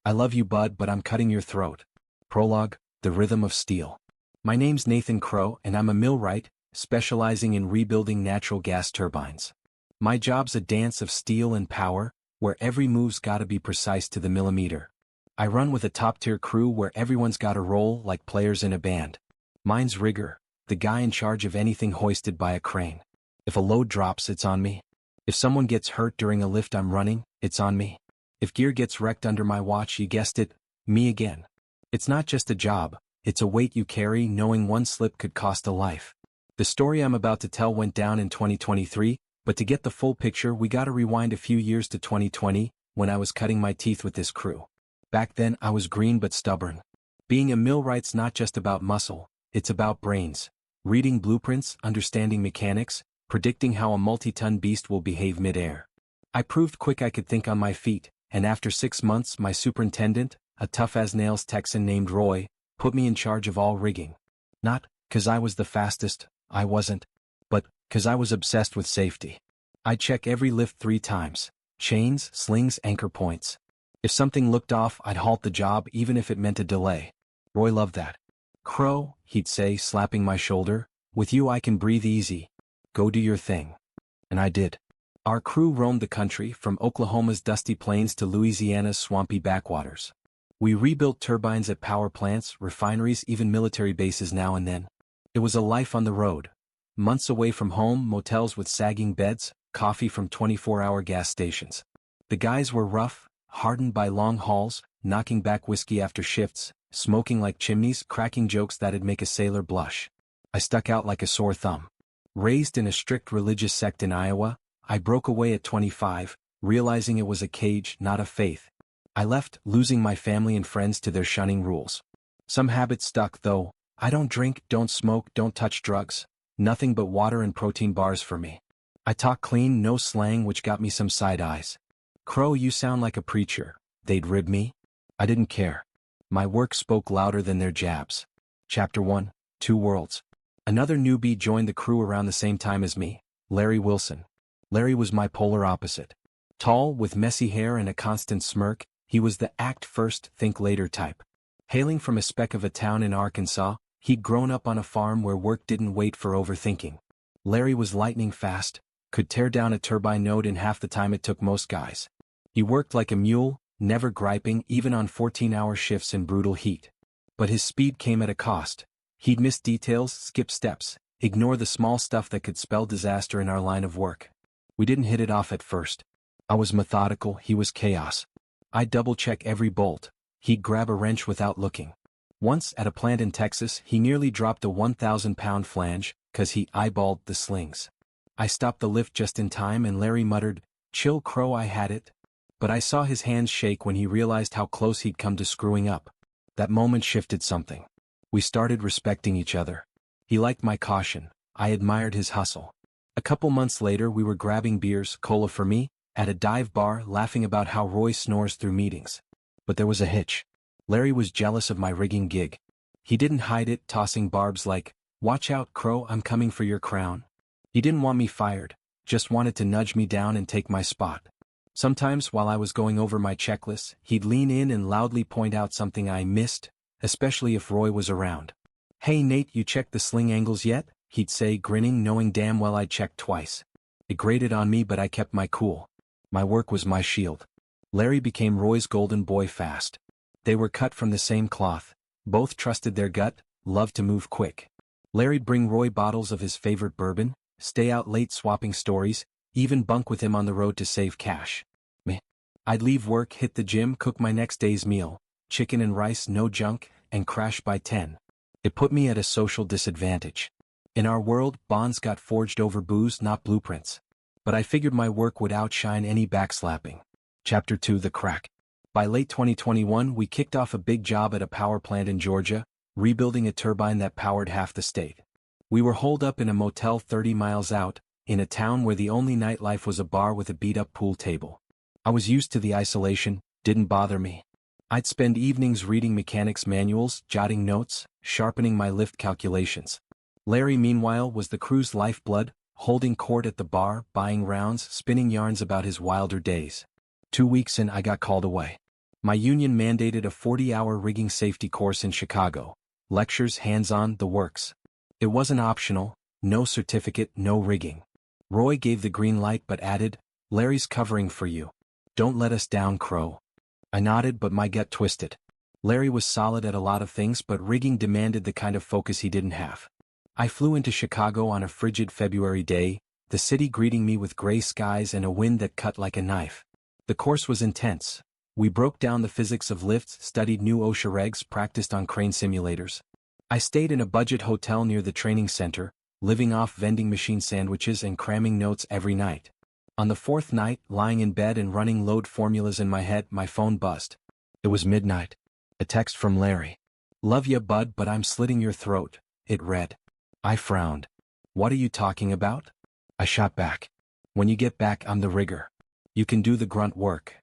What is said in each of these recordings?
I love you, bud, but I'm cutting your throat. Prologue, The Rhythm of Steel. My name's Nathan Crow, and I'm a millwright, specializing in rebuilding natural gas turbines. My job's a dance of steel and power, where every move's gotta be precise to the millimeter. I run with a top-tier crew where everyone's got a role like players in a band. Mine's Rigger, the guy in charge of anything hoisted by a crane. If a load drops, it's on me. If someone gets hurt during a lift I'm running, it's on me. If gear gets wrecked under my watch, you guessed it, me again. It's not just a job, it's a weight you carry, knowing one slip could cost a life. The story I'm about to tell went down in 2023, but to get the full picture we gotta rewind a few years to 2020, when I was cutting my teeth with this crew. Back then I was green but stubborn. Being a millwright's not just about muscle, it's about brains. Reading blueprints, understanding mechanics, predicting how a multi-ton beast will behave mid-air. I proved quick I could think on my feet, and after 6 months my superintendent, a tough-as-nails Texan named Roy, put me in charge of all rigging. Not 'cause I was the fastest, I wasn't, but 'cause I was obsessed with safety. I'd check every lift 3 times: chains, slings, anchor points. If something looked off, I'd halt the job even if it meant a delay. Roy loved that. "Crow," he'd say, slapping my shoulder, "with you I can breathe easy. Go do your thing." And I did. Our crew roamed the country, from Oklahoma's dusty plains to Louisiana's swampy backwaters. We rebuilt turbines at power plants, refineries, even military bases now and then. It was a life on the road. Months away from home, motels with sagging beds, coffee from 24-hour gas stations. The guys were rough, hardened by long hauls, knocking back whiskey after shifts, smoking like chimneys, cracking jokes that'd make a sailor blush. I stuck out like a sore thumb. Raised in a strict religious sect in Iowa, I broke away at 25, realizing it was a cage, not a faith. I left, losing my family and friends to their shunning rules. Some habits stuck, though. I don't drink, don't smoke, don't touch drugs. Nothing but water and protein bars for me. I talk clean, no slang, which got me some side eyes. "Crow, you sound like a preacher," they'd rib me. I didn't care. My work spoke louder than their jabs. Chapter 1, Two Worlds. Another newbie joined the crew around the same time as me, Larry Wilson. Larry was my polar opposite. Tall, with messy hair and a constant smirk, he was the act first, think later type. Hailing from a speck of a town in Arkansas, he'd grown up on a farm where work didn't wait for overthinking. Larry was lightning fast, could tear down a turbine node in half the time it took most guys. He worked like a mule, never griping, even on 14-hour shifts in brutal heat. But his speed came at a cost. He'd miss details, skip steps, ignore the small stuff that could spell disaster in our line of work. We didn't hit it off at first. I was methodical, he was chaos. I'd double-check every bolt. He'd grab a wrench without looking. Once, at a plant in Texas, he nearly dropped a 1,000-pound flange, 'cause he eyeballed the slings. I stopped the lift just in time and Larry muttered, "Chill, Crow, I had it." But I saw his hands shake when he realized how close he'd come to screwing up. That moment shifted something. We started respecting each other. He liked my caution. I admired his hustle. A couple months later we were grabbing beers, cola for me, at a dive bar, laughing about how Roy snores through meetings. But there was a hitch. Larry was jealous of my rigging gig. He didn't hide it, tossing barbs like, "Watch out, Crow, I'm coming for your crown." He didn't want me fired, just wanted to nudge me down and take my spot. Sometimes, while I was going over my checklist, he'd lean in and loudly point out something I missed, especially if Roy was around. "Hey Nate, you checked the sling angles yet?" he'd say, grinning, knowing damn well I'd checked twice. It grated on me, but I kept my cool. My work was my shield. Larry became Roy's golden boy fast. They were cut from the same cloth. Both trusted their gut, loved to move quick. Larry'd bring Roy bottles of his favorite bourbon, stay out late swapping stories, even bunk with him on the road to save cash. Me. I'd leave work, hit the gym, cook my next day's meal, chicken and rice, no junk, and crash by 10. It put me at a social disadvantage. In our world, bonds got forged over booze, not blueprints. But I figured my work would outshine any backslapping. Chapter 2, The Crack. By late 2021 we kicked off a big job at a power plant in Georgia, rebuilding a turbine that powered half the state. We were holed up in a motel 30 miles out, in a town where the only nightlife was a bar with a beat-up pool table. I was used to the isolation, didn't bother me. I'd spend evenings reading mechanics manuals, jotting notes, sharpening my lift calculations. Larry, meanwhile, was the crew's lifeblood, holding court at the bar, buying rounds, spinning yarns about his wilder days. 2 weeks in I got called away. My union mandated a 40-hour rigging safety course in Chicago. Lectures, hands-on, the works. It wasn't optional, no certificate, no rigging. Roy gave the green light but added, "Larry's covering for you. Don't let us down, Crow." I nodded but my gut twisted. Larry was solid at a lot of things but rigging demanded the kind of focus he didn't have. I flew into Chicago on a frigid February day, the city greeting me with gray skies and a wind that cut like a knife. The course was intense. We broke down the physics of lifts, studied new OSHA regs, practiced on crane simulators. I stayed in a budget hotel near the training center, living off vending machine sandwiches and cramming notes every night. On the fourth night, lying in bed and running load formulas in my head, my phone buzzed. It was midnight. A text from Larry. "Love ya, bud, but I'm slitting your throat," it read. I frowned. "What are you talking about?" I shot back. "When you get back, I'm the rigger. You can do the grunt work."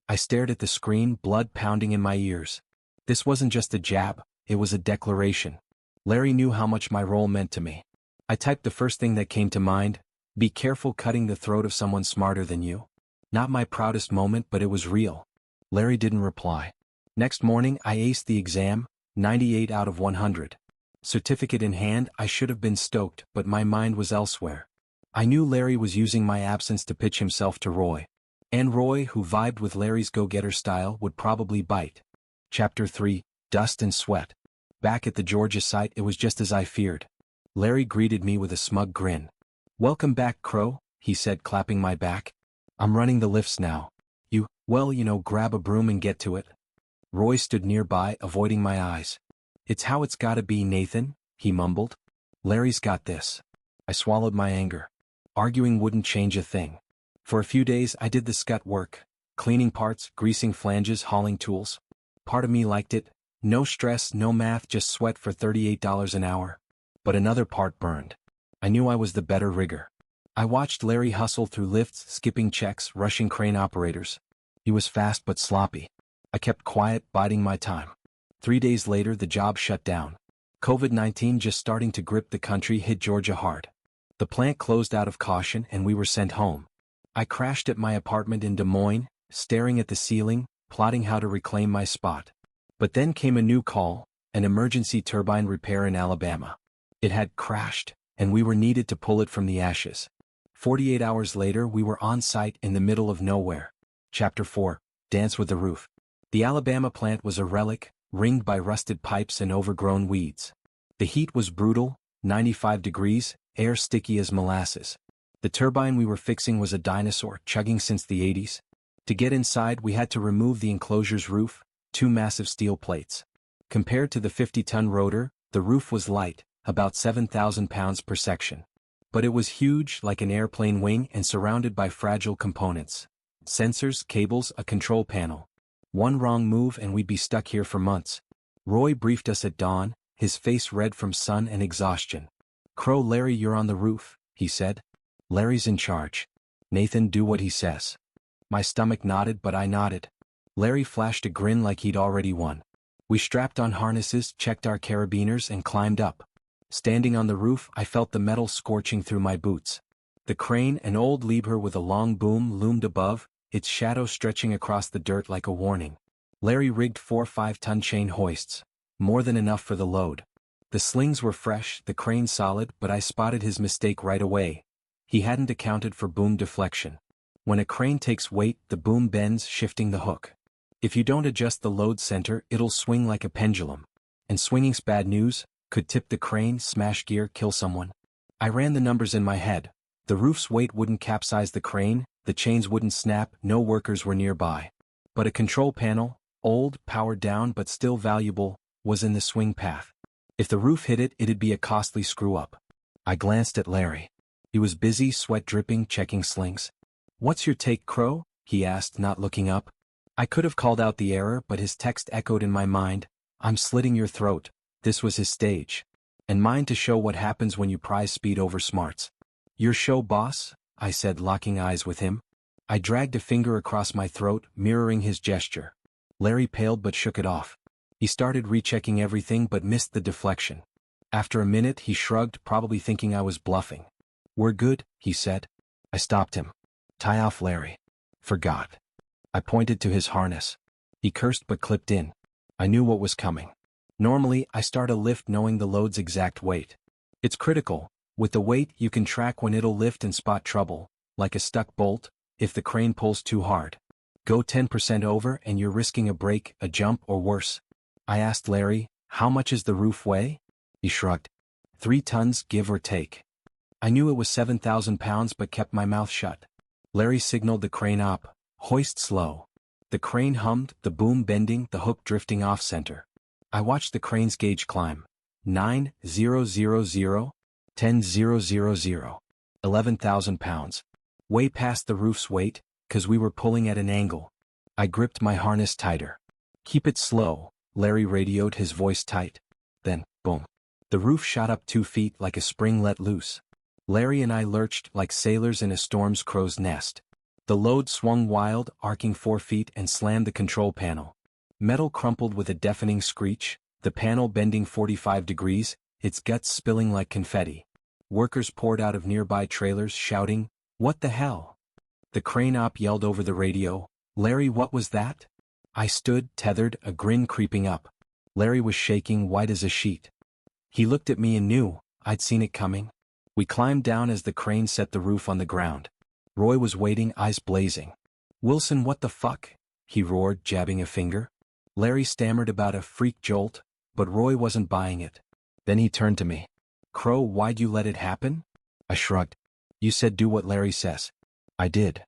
I stared at the screen, blood pounding in my ears. This wasn't just a jab, it was a declaration. Larry knew how much my role meant to me. I typed the first thing that came to mind: "Be careful cutting the throat of someone smarter than you." Not my proudest moment, but it was real. Larry didn't reply. Next morning I aced the exam, 98 out of 100. Certificate in hand, I should have been stoked, but my mind was elsewhere. I knew Larry was using my absence to pitch himself to Roy. And Roy, who vibed with Larry's go-getter style, would probably bite. Chapter 3, Dust and Sweat. Back at the Georgia site, it was just as I feared. Larry greeted me with a smug grin. "Welcome back, Crow," he said, clapping my back. "I'm running the lifts now. Grab a broom and get to it." Roy stood nearby, avoiding my eyes. "It's how it's gotta be, Nathan," he mumbled. "Larry's got this." I swallowed my anger. Arguing wouldn't change a thing. For a few days I did the scut work, cleaning parts, greasing flanges, hauling tools. Part of me liked it, no stress, no math, just sweat for $38 an hour. But another part burned. I knew I was the better rigger. I watched Larry hustle through lifts, skipping checks, rushing crane operators. He was fast but sloppy. I kept quiet, biding my time. 3 days later the job shut down. COVID-19, just starting to grip the country, hit Georgia hard. The plant closed out of caution and we were sent home. I crashed at my apartment in Des Moines, staring at the ceiling, plotting how to reclaim my spot. But then came a new call, an emergency turbine repair in Alabama. It had crashed, and we were needed to pull it from the ashes. 48 hours later we were on site in the middle of nowhere. Chapter 4, Dance with the Roof. The Alabama plant was a relic, ringed by rusted pipes and overgrown weeds. The heat was brutal, 95 degrees, air sticky as molasses. The turbine we were fixing was a dinosaur, chugging since the 80s. To get inside we had to remove the enclosure's roof, 2 massive steel plates. Compared to the 50-ton rotor, the roof was light, about 7,000 pounds per section. But it was huge, like an airplane wing, and surrounded by fragile components. Sensors, cables, a control panel. One wrong move and we'd be stuck here for months. Roy briefed us at dawn, his face red from sun and exhaustion. "Crow, Larry, you're on the roof," he said. "Larry's in charge. Nathan, do what he says." My stomach nodded, but I nodded. Larry flashed a grin like he'd already won. We strapped on harnesses, checked our carabiners, and climbed up. Standing on the roof, I felt the metal scorching through my boots. The crane, an old Liebherr with a long boom, loomed above, its shadow stretching across the dirt like a warning. Larry rigged 4 5-ton chain hoists, more than enough for the load. The slings were fresh, the crane solid, but I spotted his mistake right away. He hadn't accounted for boom deflection. When a crane takes weight, the boom bends, shifting the hook. If you don't adjust the load center, it'll swing like a pendulum. And swinging's bad news, could tip the crane, smash gear, kill someone. I ran the numbers in my head. The roof's weight wouldn't capsize the crane, the chains wouldn't snap, no workers were nearby. But a control panel, old, powered down but still valuable, was in the swing path. If the roof hit it, it'd be a costly screw-up. I glanced at Larry. He was busy, sweat dripping, checking slings. "What's your take, Crow?" he asked, not looking up. I could have called out the error, but his text echoed in my mind. "I'm slitting your throat." This was his stage. And mine to show what happens when you prize speed over smarts. "Your show, boss," I said, locking eyes with him. I dragged a finger across my throat, mirroring his gesture. Larry paled but shook it off. He started rechecking everything but missed the deflection. After a minute he shrugged, probably thinking I was bluffing. "We're good," he said. I stopped him. "Tie off Larry." "Forgot." I pointed to his harness. He cursed but clipped in. I knew what was coming. Normally, I start a lift knowing the load's exact weight. It's critical. With the weight, you can track when it'll lift and spot trouble, like a stuck bolt, if the crane pulls too hard. Go 10% over and you're risking a break, a jump, or worse. I asked Larry, how much is the roof weigh? He shrugged. 3 tons, give or take. I knew it was 7,000 pounds but kept my mouth shut. Larry signaled the crane up, hoist slow. The crane hummed, the boom bending, the hook drifting off-center. I watched the crane's gauge climb. 9,000, 10,000, 11,000 pounds. Way past the roof's weight, 'cause we were pulling at an angle. I gripped my harness tighter. Keep it slow, Larry radioed, his voice tight. Then, boom. The roof shot up 2 feet like a spring let loose. Larry and I lurched like sailors in a storm's crow's nest. The load swung wild, arcing 4 feet and slammed the control panel. Metal crumpled with a deafening screech, the panel bending 45 degrees, its guts spilling like confetti. Workers poured out of nearby trailers shouting, "What the hell?" The crane op yelled over the radio, "Larry, what was that?" I stood, tethered, a grin creeping up. Larry was shaking, white as a sheet. He looked at me and knew I'd seen it coming. We climbed down as the crane set the roof on the ground. Roy was waiting, eyes blazing. "Wilson, what the fuck?" he roared, jabbing a finger. Larry stammered about a freak jolt, but Roy wasn't buying it. Then he turned to me. "Crow, why'd you let it happen?" I shrugged. "You said do what Larry says." "I did."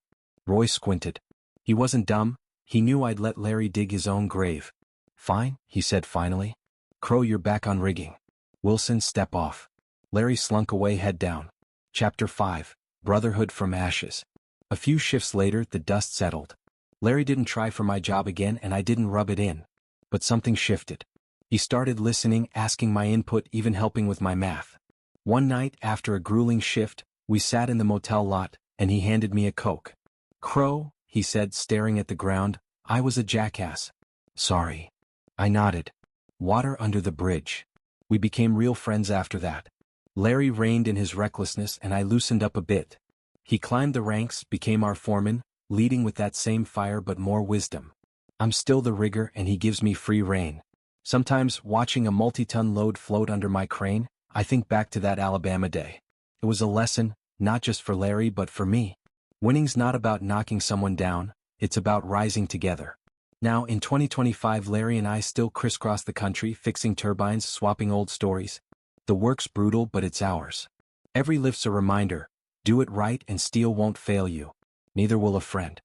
Roy squinted. He wasn't dumb, he knew I'd let Larry dig his own grave. "Fine," he said finally. "Crow, you're back on rigging. Wilson, step off." Larry slunk away, head down. Chapter 5, Brotherhood from Ashes. A few shifts later, the dust settled. Larry didn't try for my job again and I didn't rub it in. But something shifted. He started listening, asking my input, even helping with my math. One night, after a grueling shift, we sat in the motel lot, and he handed me a Coke. "Crow," he said, staring at the ground, "I was a jackass." "Sorry." I nodded. Water under the bridge. We became real friends after that. Larry reined in his recklessness and I loosened up a bit. He climbed the ranks, became our foreman, leading with that same fire but more wisdom. I'm still the rigger and he gives me free rein. Sometimes, watching a multi-ton load float under my crane, I think back to that Alabama day. It was a lesson, not just for Larry but for me. Winning's not about knocking someone down, it's about rising together. Now, in 2025, Larry and I still crisscross the country, fixing turbines, swapping old stories. The work's brutal, but it's ours. Every lift's a reminder, do it right and steel won't fail you. Neither will a friend.